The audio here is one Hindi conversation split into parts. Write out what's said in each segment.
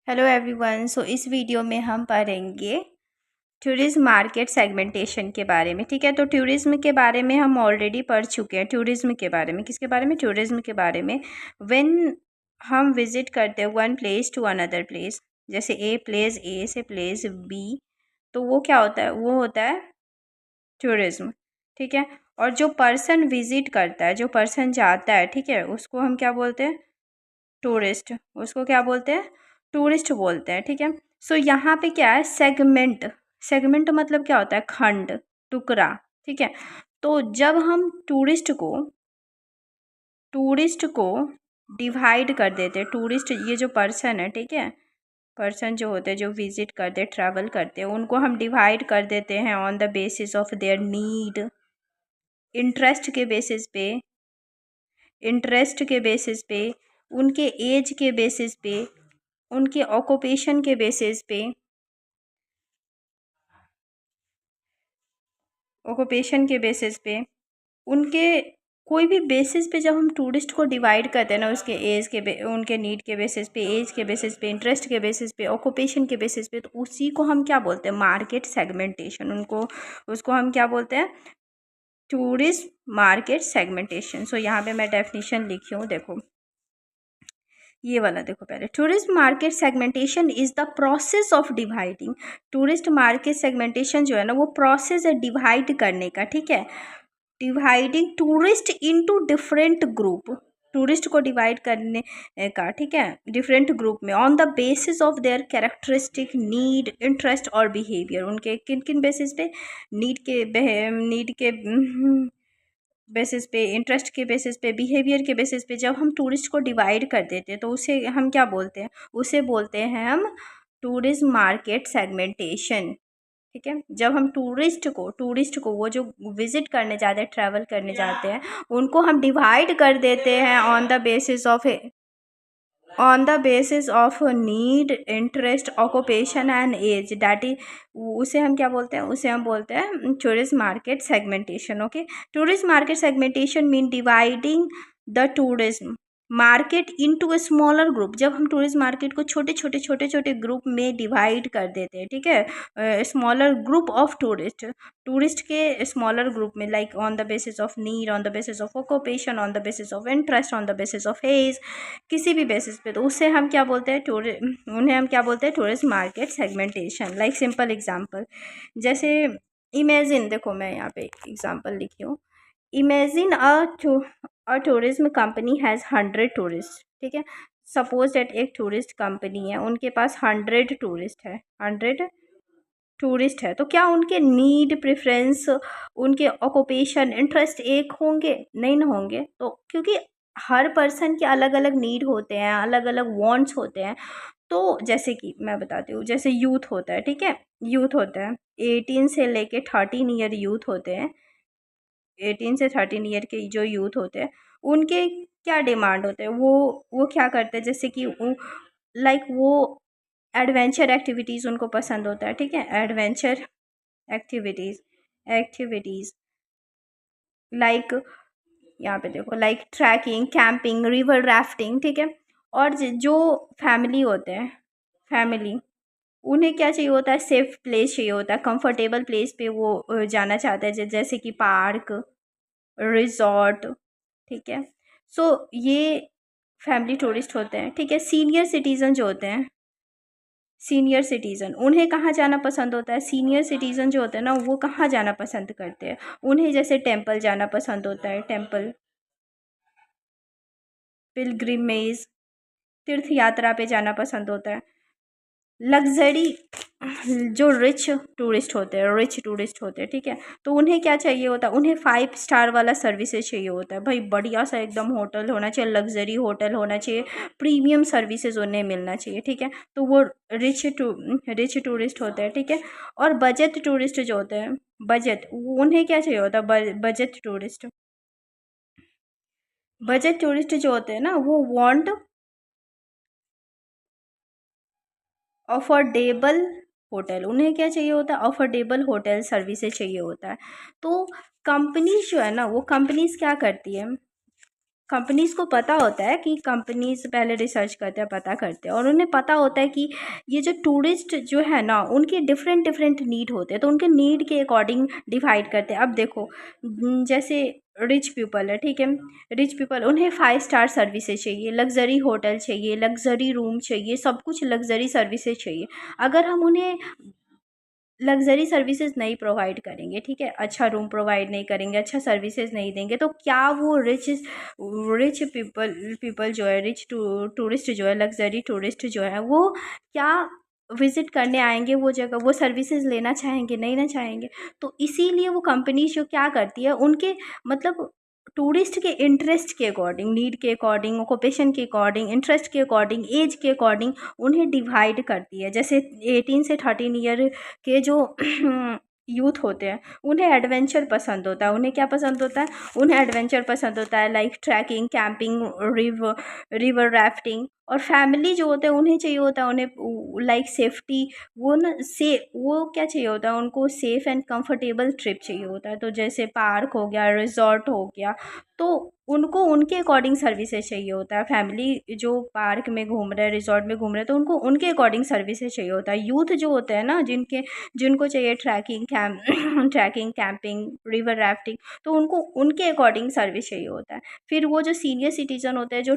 Hello everyone. इस वीडियो में हम पढ़ेंगे टूरिज्म मार्केट सेगमेंटेशन के बारे में। ठीक है, तो टूरिज्म के बारे में हम ऑलरेडी पढ़ चुके हैं। टूरिज्म के बारे में, किसके बारे में? टूरिज्म के बारे में। व्हेन हम विजिट करते हैं one place to another place, जैसे ए से प्लेस बी, तो वो क्या होता है? वो होता है टूरिज्म। ठीक है, और जो पर्सन विजिट करता है, जो पर्सन जाता है, ठीक है, उसको हम क्या बोलते हैं? टूरिस्ट। उसको क्या बोलते हैं? टूरिस्ट बोलते हैं। ठीक है, यहाँ पे क्या है? सेगमेंट। सेगमेंट मतलब क्या होता है? खंड, टुकड़ा। ठीक है, तो जब हम टूरिस्ट को डिवाइड कर देते हैं, टूरिस्ट ये जो पर्सन है, ठीक है, पर्सन जो होते हैं, जो विजिट करते हैं, ट्रैवल करते हैं, उनको हम डिवाइड कर देते हैं on the basis of their need, interest के बेसिस पे, उनके एज के बेसिस पे, उनके ऑक्यूपेशन के बेसिस पे, उनके कोई भी बेसिस पे जब हम टूरिस्ट को डिवाइड करते हैं ना, उसके उनके नीड के बेसिस पे, एज के बेसिस पे, इंटरेस्ट के बेसिस पे, ऑक्यूपेशन के बेसिस पे, तो उसी को हम क्या बोलते हैं? Market segmentation. उसको हम क्या बोलते हैं? Tourist market segmentation. यहाँ पे मैं डेफिनेशन लिखी हूँ, देखो ये वाला। देखो पहले, tourist market segmentation is the process of dividing. Tourist market segmentation जो है ना, वो प्रोसेस है डिवाइड करने का। ठीक है, dividing tourist into different group, tourist को डिवाइड करने का। ठीक है, डिफरेंट ग्रुप में on the basis of their characteristic, need, interest और बिहेवियर। उनके किन किन बेसिस पे? नीड के बेसिस पे, इंटरेस्ट के बेसिस पे, बिहेवियर के बेसिस पे जब हम टूरिस्ट को डिवाइड कर देते हैं, तो उसे हम क्या बोलते हैं? उसे बोलते हैं हम टूरिज्म मार्केट सेगमेंटेशन। ठीक है, जब हम टूरिस्ट को वो जो विजिट करने जाते हैं, ट्रैवल करने जाते हैं, उनको हम डिवाइड कर देते हैं on the basis of need, interest, occupation and age, that is, उसे हम क्या बोलते हैं? उसे हम बोलते हैं tourist market segmentation. Okay, tourist market segmentation mean dividing the tourism market into a smaller group. जब हम टूरिस्ट मार्केट को छोटे छोटे ग्रुप में डिवाइड कर देते हैं, ठीक है, स्मॉलर ग्रुप ऑफ टूरिस्ट के स्मॉलर ग्रुप में, like on the basis of need, on the basis of occupation, on the basis of interest, on the basis of age, किसी भी बेसिस पे, तो उसे हम क्या बोलते हैं? उन्हें हम क्या बोलते हैं? Tourist market segmentation. Like simple example, जैसे इमेजिन, देखो मैं यहाँ पे एग्जांपल लिखी हूँ। Imagine a tourism company has 100 tourist. ठीक है, सपोज दैट एक टूरिस्ट कंपनी है, उनके पास 100 टूरिस्ट है, तो क्या उनके नीड, प्रेफरेंस, उनके ऑक्यूपेशन, इंटरेस्ट एक होंगे? नहीं ना होंगे। तो क्योंकि हर पर्सन के अलग अलग नीड होते हैं, अलग अलग वांट्स होते हैं। तो जैसे कि मैं बताती हूँ, जैसे यूथ होता है, ठीक है, यूथ होता है 18 से लेके 13 ईयर यूथ होते हैं। 18 से 13 ईयर के जो यूथ होते हैं, उनके क्या डिमांड होते हैं? वो क्या करते हैं? जैसे कि लाइक वो एडवेंचर एक्टिविटीज़ उनको पसंद होता है। ठीक है, एडवेंचर एक्टिविटीज़ एक्टिविटीज़ लाइक, यहाँ पे देखो, like trekking, camping, river rafting. ठीक है, और जो फैमिली होते हैं, फैमिली, उन्हें क्या चाहिए होता है? सेफ प्लेस चाहिए होता है, कंफर्टेबल प्लेस पे वो जाना चाहता है, जैसे कि पार्क, रिजॉर्ट। ठीक है, ये फैमिली टूरिस्ट होते हैं। ठीक है, सीनियर सिटीज़न जो होते हैं, सीनियर सिटीज़न, उन्हें कहाँ जाना पसंद होता है? सीनियर सिटीज़न जो होते हैं ना, वो कहाँ जाना पसंद करते हैं? उन्हें जैसे टेंपल जाना पसंद होता है, टेंपल, पिलग्रिमेज, तीर्थ यात्रा पे जाना पसंद होता है। लग्जरी, जो रिच टूरिस्ट होते हैं, ठीक है, तो उन्हें क्या चाहिए होता है? उन्हें 5 स्टार वाला सर्विसेज चाहिए होता है भाई, बढ़िया सा एकदम होटल होना चाहिए, लग्जरी होटल होना चाहिए, प्रीमियम सर्विसेज उन्हें मिलना चाहिए। ठीक है, तो वो रिच टूरिस्ट होते हैं। ठीक है, और बजट टूरिस्ट जो होते हैं, उन्हें क्या चाहिए होता है? बजट टूरिस्ट जो होते हैं ना, वो वांट अफोर्डेबल होटल। उन्हें क्या चाहिए होता है? अफोर्डेबल होटल सर्विसेज चाहिए होता है। तो कंपनीज जो है ना, वो कंपनीज क्या करती है? कंपनीज़ को पता होता है कि कंपनीज़ पहले रिसर्च करते हैं, पता करते हैं, और उन्हें पता होता है कि ये जो टूरिस्ट जो है ना, उनके डिफरेंट डिफरेंट नीड होते हैं, तो उनके नीड के अकॉर्डिंग डिवाइड करते हैं। अब देखो, जैसे रिच पीपल है, ठीक है, रिच पीपल, उन्हें 5 स्टार सर्विसेज चाहिए, लग्जरी होटल चाहिए, लग्जरी रूम चाहिए, सब कुछ लग्जरी सर्विसेज चाहिए। अगर हम उन्हें लग्जरी सर्विसेज नहीं प्रोवाइड करेंगे, ठीक है, अच्छा रूम प्रोवाइड नहीं करेंगे, अच्छा सर्विसेज नहीं देंगे, तो क्या वो रिच पीपल जो है, रिच टूरिस्ट जो है, लग्जरी टूरिस्ट जो है, वो क्या विजिट करने आएंगे वो जगह, वो सर्विसेज लेना चाहेंगे? नहीं ना चाहेंगे। तो इसीलिए वो कंपनी जो क्या करती है, उनके मतलब टूरिस्ट के इंटरेस्ट के अकॉर्डिंग, नीड के अकॉर्डिंग, ऑक्यूपेशन के अकॉर्डिंग, इंटरेस्ट के अकॉर्डिंग, एज के अकॉर्डिंग उन्हें डिवाइड करती है। जैसे 18 से 13 ईयर के जो यूथ होते हैं, उन्हें एडवेंचर पसंद होता है। उन्हें क्या पसंद होता है? उन्हें एडवेंचर पसंद होता है, like trekking, camping, river rafting. और फैमिली जो होते हैं, उन्हें चाहिए होता है, उन्हें लाइक सेफ्टी, वो क्या चाहिए होता है उनको? सेफ एंड कंफर्टेबल ट्रिप चाहिए होता है। तो जैसे पार्क हो गया, रिजॉर्ट हो गया, तो उनको उनके अकॉर्डिंग सर्विसेज चाहिए होता है। फैमिली जो पार्क में घूम रहे हैं, रिजॉर्ट में घूम रहे हैं, तो उनको उनके अकॉर्डिंग सर्विसेज चाहिए होता है। यूथ जो होते हैं ना, जिनको चाहिए trekking, trekking, camping, river rafting, तो उनको उनके अकॉर्डिंग सर्विस चाहिए होता है। फिर वो जो सीनियर सिटीजन होते हैं, जो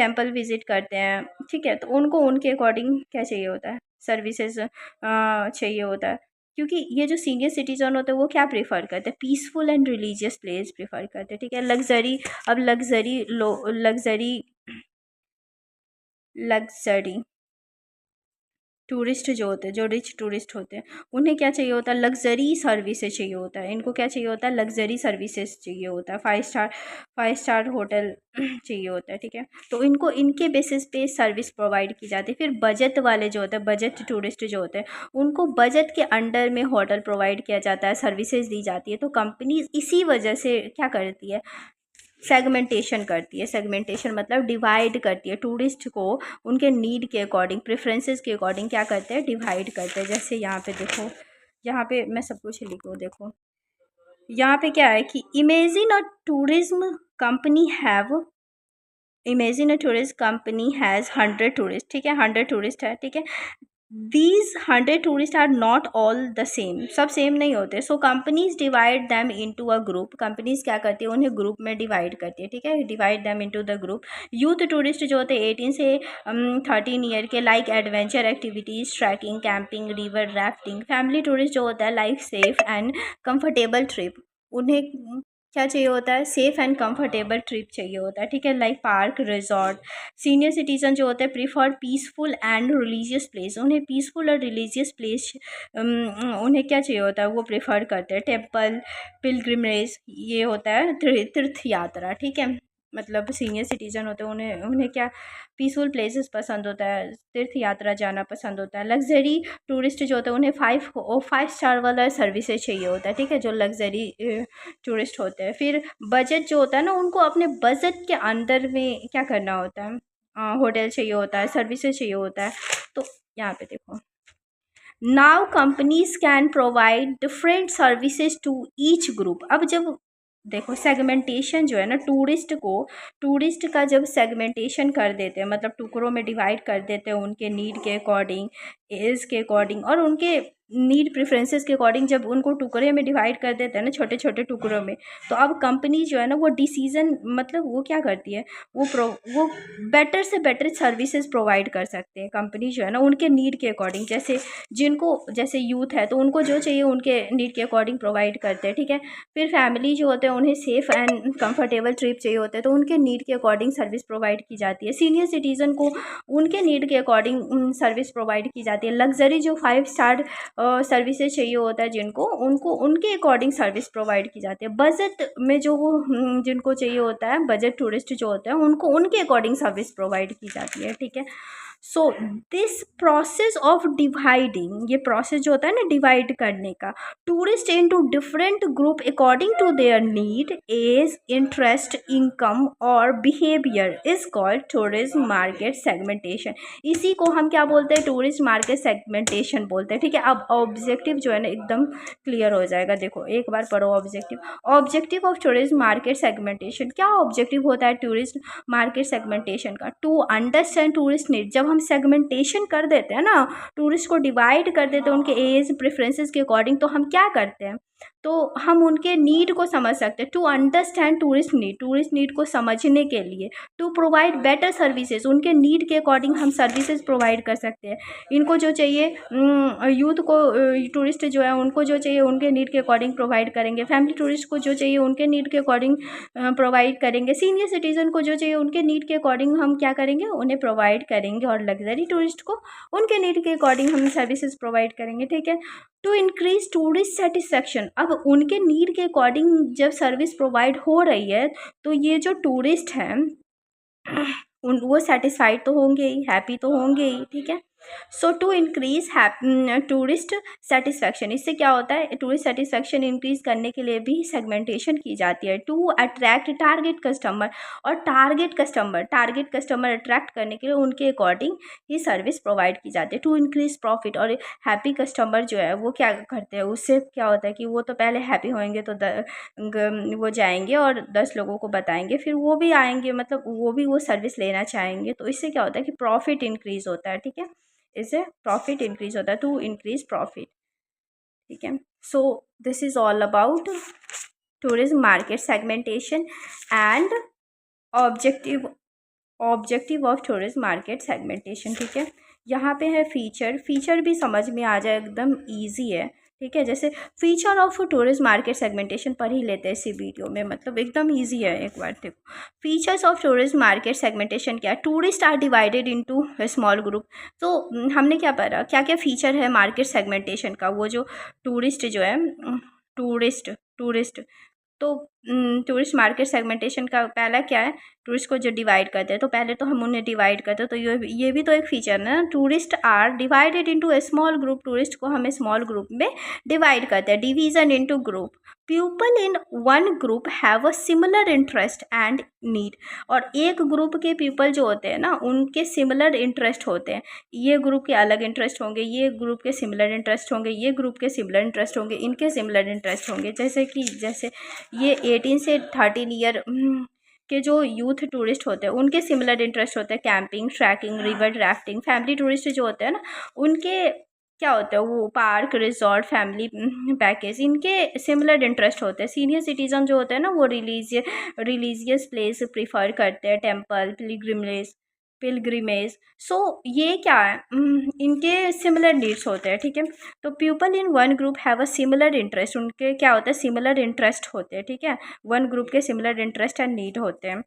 टेम्पल विजिट करते हैं, ठीक है, तो उनको उनके अकॉर्डिंग क्या चाहिए होता है? सर्विसेज चाहिए होता है। क्योंकि ये जो सीनियर सिटीजन होते हैं, वो क्या प्रेफर करते हैं? Peaceful and religious place prefer करते हैं, ठीक है। लग्जरी, अब लग्जरी टूरिस्ट जो होते हैं, जो रिच टूरिस्ट होते हैं, उन्हें क्या चाहिए होता है? लग्जरी सर्विसेज चाहिए होता है। इनको क्या चाहिए होता है? लग्जरी सर्विसेज चाहिए होता है। 5 स्टार होटल चाहिए होता है, ठीक है। तो इनको इनके बेसिस पे सर्विस प्रोवाइड की जाती है। फिर बजट वाले जो होते हैं, बजट टूरिस्ट जो होते हैं, उनको बजट के अंडर में होटल प्रोवाइड किया जाता है, सर्विसेज दी जाती है। तो कंपनी इसी वजह से क्या करती है? सेगमेंटेशन करती है। सेगमेंटेशन मतलब डिवाइड करती है टूरिस्ट को, उनके नीड के अकॉर्डिंग, प्रेफरेंसेस के अकॉर्डिंग क्या करते हैं? डिवाइड करते हैं। जैसे यहाँ पे देखो, यहाँ पे मैं सब कुछ लिखूँ, देखो यहाँ पे क्या है कि imagine a tourist company has 100 tourist, ठीक है, 100 टूरिस्ट है, ठीक है। These 100 tourist are not all the same, सब सेम नहीं होते। So companies divide them into a group. Companies क्या करती है? उन्हें ग्रुप में डिवाइड करती है, ठीक है, divide them into the group. Youth tourist जो होते हैं 18 से 13 ईयर के, like adventure activities, trekking, camping, river rafting. Family tourist जो होता है, like safe and comfortable trip. उन्हें क्या चाहिए होता है? सेफ एंड कंफर्टेबल ट्रिप चाहिए होता है, ठीक है, like park, resort. Senior citizen जो होते हैं prefer peaceful and religious place. उन्हें पीसफुल और रिलीजियस प्लेस, उन्हें क्या चाहिए होता है? वो प्रेफर करते हैं। टेम्पल, पिलग्रिमेज, ये होता है तीर्थ यात्रा, ठीक है। मतलब सीनियर सिटीजन होते हैं, उन्हें उन्हें क्या? पीसफुल प्लेसेस पसंद होता है, तीर्थ यात्रा जाना पसंद होता है। लग्जरी टूरिस्ट जो होते हैं, उन्हें 5 स्टार वाला सर्विसेज चाहिए होता है, ठीक है, जो लग्जरी टूरिस्ट होते हैं। फिर बजट जो होता है ना, उनको अपने बजट के अंदर में क्या करना होता है? होटल चाहिए होता है, सर्विसेज चाहिए होता है। तो यहाँ पे देखो, now companies can provide different services to each group. अब जब देखो सेगमेंटेशन जो है ना, टूरिस्ट का जब सेगमेंटेशन कर देते हैं, मतलब टुकड़ों में डिवाइड कर देते हैं, उनके नीड के अकॉर्डिंग, एज के अकॉर्डिंग, और उनके नीड प्रेफरेंसेस के अकॉर्डिंग, जब उनको टुकड़े में डिवाइड कर देते हैं ना, छोटे छोटे टुकड़ों में, तो अब कंपनी जो है ना, वो डिसीजन, मतलब वो क्या करती है? वो बेटर से बेटर सर्विसेज प्रोवाइड कर सकते हैं। कंपनी जो है ना, उनके नीड के अकॉर्डिंग, जैसे यूथ है, तो उनको जो चाहिए उनके नीड के अकॉर्डिंग प्रोवाइड करते हैं, ठीक है। फिर फैमिली जो होते हैं, उन्हें सेफ एंड कंफर्टेबल ट्रिप चाहिए होते हैं, तो उनके नीड के अकॉर्डिंग सर्विस प्रोवाइड की जाती है। सीनियर सिटीजन को उनके नीड के अकॉर्डिंग सर्विस प्रोवाइड की जाती है। लग्जरी जो 5 स्टार सर्विसेज चाहिए होता है, उनको उनके अकॉर्डिंग सर्विस प्रोवाइड की जाती है। बजट में जो वो जिनको चाहिए होता है, बजट टूरिस्ट जो होते हैं, उनको उनके अकॉर्डिंग सर्विस प्रोवाइड की जाती है, ठीक है। So this process of dividing, ये प्रोसेस जो होता है ना डिवाइड करने का, tourist into different group according to their need, age, interest, income और behaviour is called tourism market segmentation. इसी को हम क्या बोलते हैं, टूरिस्ट मार्केट सेगमेंटेशन बोलते हैं। ठीक है, अब ऑब्जेक्टिव जो है ना एकदम क्लियर हो जाएगा। देखो एक बार पढ़ो objective. Objective of tourism market segmentation, क्या ऑब्जेक्टिव होता है टूरिस्ट मार्केट सेगमेंटेशन का? To understand tourist need. जब हम सेगमेंटेशन कर देते हैं ना, टूरिस्ट को डिवाइड कर देते हैं उनके एज प्रेफरेंसेस के अकॉर्डिंग, तो हम क्या करते हैं, तो हम उनके नीड को समझ सकते हैं। टू अंडरस्टैंड टूरिस्ट नीड को समझने के लिए। टू प्रोवाइड बेटर सर्विसेज, उनके नीड के अकॉर्डिंग हम सर्विसेज प्रोवाइड कर सकते हैं। इनको जो चाहिए, यूथ को, टूरिस्ट जो है उनको जो चाहिए उनके नीड के अकॉर्डिंग प्रोवाइड करेंगे। फैमिली टूरिस्ट को जो चाहिए उनके नीड के अकॉर्डिंग प्रोवाइड करेंगे। सीनियर सिटीजन को जो चाहिए उनके नीड के अकॉर्डिंग हम क्या करेंगे, उन्हें प्रोवाइड करेंगे। और लग्जरी टूरिस्ट को उनके नीड के अकॉर्डिंग हम सर्विसेज प्रोवाइड करेंगे। ठीक है, टू इंक्रीज टूरिस्ट सेटिस्फैक्शन। अब उनके नीड के अकॉर्डिंग जब सर्विस प्रोवाइड हो रही है, तो ये जो टूरिस्ट हैं उन वो सेटिस्फाइड तो होंगे ही, हैप्पी तो होंगे ही। ठीक है, सो टू इंक्रीज टूरिस्ट सेटिस्फैक्शन, इससे क्या होता है, टूरिस्ट सेटिस्फैक्शन इंक्रीज करने के लिए भी सेगमेंटेशन की जाती है। टू अट्रैक्ट टारगेट कस्टमर, और टारगेट कस्टमर अट्रैक्ट करने के लिए उनके अकॉर्डिंग ही सर्विस प्रोवाइड की जाती है। टू इंक्रीज प्रॉफिट, और हैप्पी कस्टमर जो है वो क्या करते हैं, उससे क्या होता है कि वो तो पहले हैप्पी होंगे तो वो जाएंगे और 10 लोगों को बताएंगे, फिर वो भी आएंगे, मतलब वो भी वो सर्विस लेना चाहेंगे। तो इससे क्या होता है कि प्रॉफिट इंक्रीज होता है। ठीक है, इससे प्रॉफिट इंक्रीज होता है, टू इंक्रीज प्रॉफिट। ठीक है, so this is all about tourism market segmentation and objective of tourism market segmentation. ठीक है, यहाँ पे है फीचर भी समझ में आ जाए, एकदम ईजी है। ठीक है, जैसे feature of tourism market segmentation पढ़ ही लेते हैं इसी वीडियो में, मतलब एकदम ईजी है। एक बार देखो, features of tourism market segmentation क्या है? Tourist are divided into small group. तो हमने क्या पढ़ा, क्या क्या फीचर है मार्केट सेगमेंटेशन का? वो जो टूरिस्ट जो है, टूरिस्ट टूरिस्ट तो टूरिस्ट मार्केट सेगमेंटेशन का पहला क्या है, टूरिस्ट को जो डिवाइड करते हैं, तो पहले तो हम उन्हें डिवाइड करते हैं, तो ये भी तो एक फीचर है ना। Tourist are divided into a small group, tourist को हम स्मॉल ग्रुप में डिवाइड करते हैं। Division into group, people in one group have a similar interest and need. और एक ग्रुप के पीपल जो होते हैं ना, उनके सिमिलर इंटरेस्ट होते हैं। ये ग्रुप के अलग इंटरेस्ट होंगे, ये ग्रुप के सिमिलर इंटरेस्ट होंगे, ये ग्रुप के सिमिलर इंटरेस्ट होंगे, इनके सिमिलर इंटरेस्ट होंगे। जैसे ये 18 से 13 ईयर के जो यूथ टूरिस्ट होते हैं उनके सिमिलर इंटरेस्ट होते हैं, camping, trekking, river rafting. Family tourist जो होते हैं ना, उनके क्या होता है, वो पार्क, रिजॉर्ट, फैमिली पैकेज, इनके सिमिलर इंटरेस्ट होते हैं। सीनियर सिटीजन जो होते हैं ना, वो रिलीजियस प्लेस प्रीफर करते हैं, टेम्पल, पिलग्रिमेज। सो ये क्या है, इनके सिमिलर नीड्स होते हैं। ठीक है, तो people in one group have a similar interest, उनके क्या होता है, सिमिलर इंटरेस्ट होते हैं। ठीक है, वन ग्रुप के सिमिलर इंटरेस्ट एंड नीड होते हैं।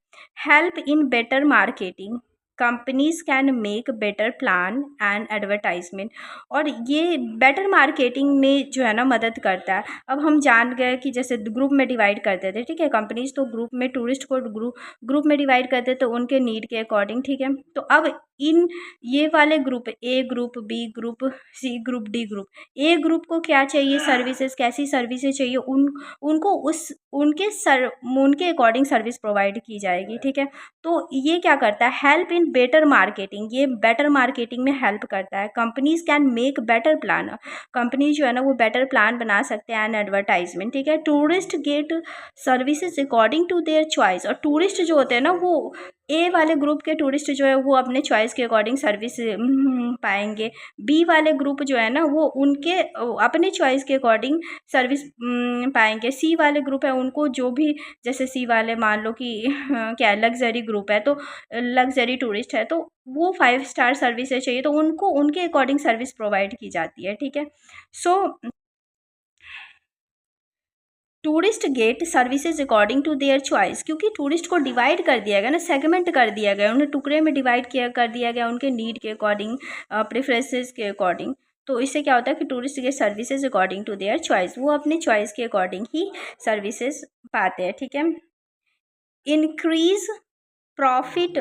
Help in better marketing, companies can make better plan and advertisement. और ये बेटर मार्केटिंग में जो है ना मदद करता है। अब हम जान गए कि जैसे ग्रुप में डिवाइड करते थे, ठीक है, कंपनीज तो ग्रुप में टूरिस्ट को ग्रुप में डिवाइड करते तो उनके नीड के अकॉर्डिंग। ठीक है, तो अब इन ये वाले group, A group, B group, C group, D group, A group को क्या चाहिए, सर्विसेज, कैसी सर्विसेज चाहिए, उनको उनके अकॉर्डिंग सर्विस प्रोवाइड की जाएगी। ठीक है, तो ये क्या करता है, हेल्प इन बेटर मार्केटिंग, ये बेटर मार्केटिंग में हेल्प करता है। Companies can make better plan, company जो है ना वो बेटर प्लान बना सकते हैं, एंड एडवर्टाइजमेंट। ठीक है, tourist get services according to their choice. और टूरिस्ट जो होते हैं ना, वो ए वाले ग्रुप के टूरिस्ट जो है वो अपने चॉइस के अकॉर्डिंग सर्विस पाएंगे। बी वाले ग्रुप जो है ना, वो उनके अपने चॉइस के अकॉर्डिंग सर्विस पाएंगे। सी वाले ग्रुप है, उनको जो भी, जैसे सी वाले मान लो कि क्या लग्जरी ग्रुप है, तो लग्जरी टूरिस्ट है, तो वो 5 स्टार सर्विसेज चाहिए, तो उनको उनके अकॉर्डिंग सर्विस प्रोवाइड की जाती है। ठीक है, so tourist get services according to their choice, क्योंकि टूरिस्ट को डिवाइड कर दिया गया ना, सेगमेंट कर दिया गया, उन्हें टुकड़े में डिवाइड कर दिया गया उनके नीड के अकॉर्डिंग, प्रेफरेंसेस के अकॉर्डिंग। तो इससे क्या होता है कि tourist get services according to their choice, वो अपने चॉइस के अकॉर्डिंग ही सर्विसेज पाते हैं। ठीक है, इंक्रीज प्रॉफिट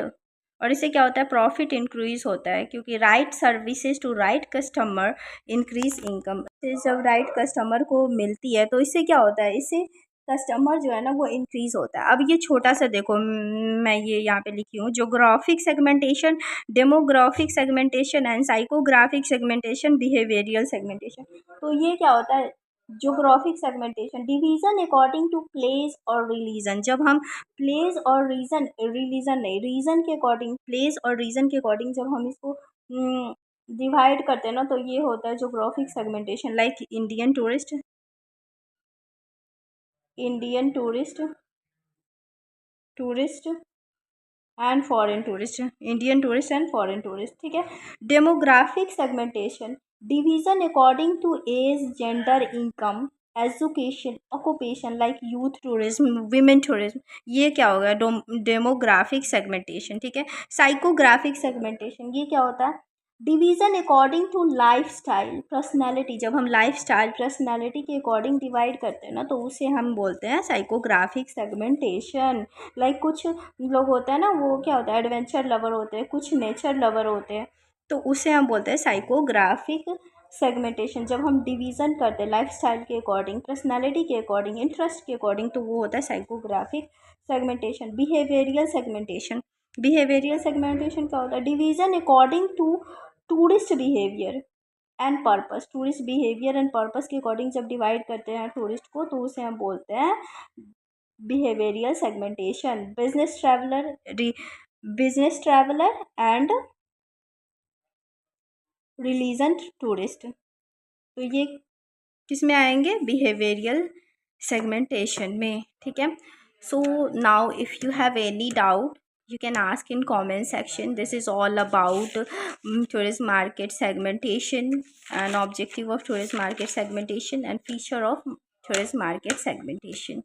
और इससे क्या होता है, प्रॉफिट इंक्रीज होता है, क्योंकि right services to right customer increase income. जब राइट कस्टमर को मिलती है तो इससे क्या होता है, इससे कस्टमर जो है ना वो इंक्रीज होता है। अब ये छोटा सा देखो, मैं ये यहाँ पे लिखी हूँ, geographic segmentation, demographic segmentation and psychographic segmentation, behavioural segmentation. तो ये क्या होता है, geographic segmentation, division according to place और रिलीजन। जब हम प्लेस और रीजन, रिलीजन नहीं, रीजन के अकॉर्डिंग, प्लेस और रीजन के अकॉर्डिंग जब हम इसको डिवाइड करते हैं ना, तो ये होता है geographic segmentation. Like Indian tourist, Indian tourist, tourist and foreign tourist, Indian tourist and foreign tourist, ठीक है। Demographic segmentation, division according to age, gender, income, education, occupation, like youth tourism, women tourism. ये क्या होगा, डेमोग्राफिक सेगमेंटेशन, ठीक है। साइकोग्राफिक सेगमेंटेशन, ये क्या होता है, division according to life style, personality. जब हम लाइफ स्टाइल, पर्सनैलिटी के अकॉर्डिंग डिवाइड करते हैं ना, तो उसे हम बोलते हैं साइकोग्राफिक सेगमेंटेशन। लाइक कुछ लोग होते हैं ना, वो क्या होता है, एडवेंचर लवर होते हैं, कुछ नेचर लवर होते हैं, तो उसे हम बोलते हैं साइकोग्राफिक सेगमेंटेशन। जब हम डिवीज़न करते हैं लाइफ स्टाइल के अकॉर्डिंग, पर्सनैलिटी के अकॉर्डिंग, इंटरेस्ट के अकॉर्डिंग, तो वो होता है psychographic segmentation. Behavioural segmentation, behavioural segmentation क्या होता है, division according to tourist behaviour and purpose. Tourist behaviour and purpose के अकॉर्डिंग जब डिवाइड करते हैं टूरिस्ट को, तो उसे हम बोलते हैं behavioural segmentation. Business traveller and religion tourist, तो ये किस में आएंगे, बिहेवियरल सेगमेंटेशन में, ठीक है। So now if you have any doubt, you can ask in comment section. This is all about tourist market segmentation and objective of tourist market segmentation and feature of tourist market segmentation.